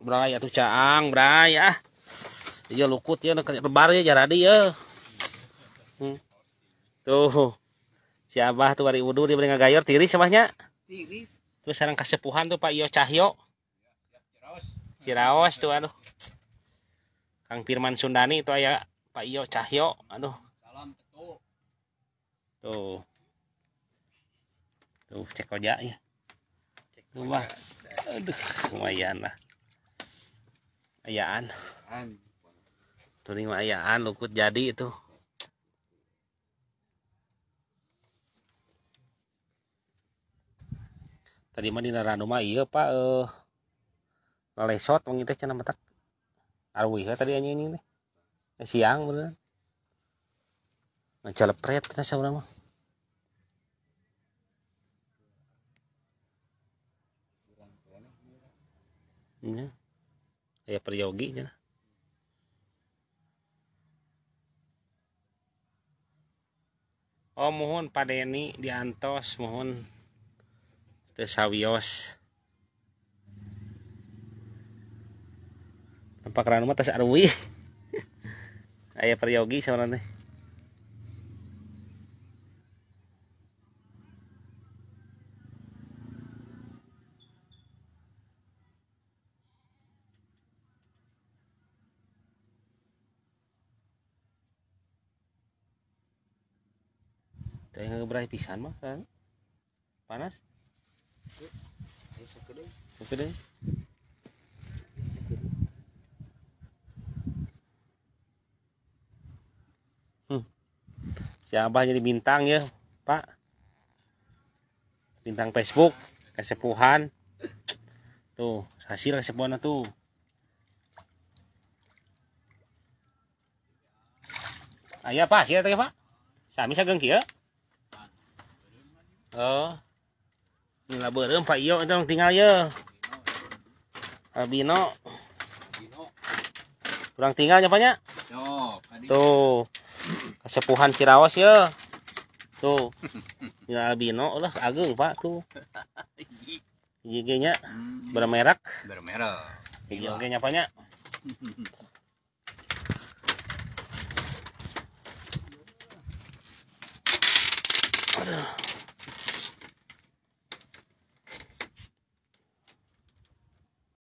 bray atuh caang bray ah. Ieu lukut ya lebar ya jaradi ya. Tuh. Si Abah tuh bari wudu dia bari ngagayor tiris abahnya. Tiris. Terus sareng kasepuhan tuh Pak Iyo Cahyo. Ciraos tuh aduh. Kang Firman Sundani itu aya Pak Iyo Cahyo aduh. Salam tetu. Tuh. Tuh cek koja ya. Tuh Bang. Aduh lumayan lah. Ayaan. Tuh ini mah ayaan lukut jadi itu. Tadi mah di Naranu mah iya Pak ngalesot mangita cenah matak arwih tadi anjing ini siang bener ngacalepret cenah saurang mah nya aya peryogi cenah oh mohon Pak Deni diantos mohon teu sawios tampak ranu mah tos arwi aya peryogi saurang teh teh ngeberai pisan mah kan panas sakeudeung si Abah jadi bintang ya Pak bintang Facebook kasepuhan tuh hasil kasepuhan tuh aya Pak sia teh Pak sami sageung kieu oh ini lah beureum Pak Iyo itu tinggal ya Albino kurang tinggalnya banyak tuh kasepuhan Ciraos ya tuh ini Albino ulah ageng Pak tuh IG-nya bermerek IG-nya apanya aduh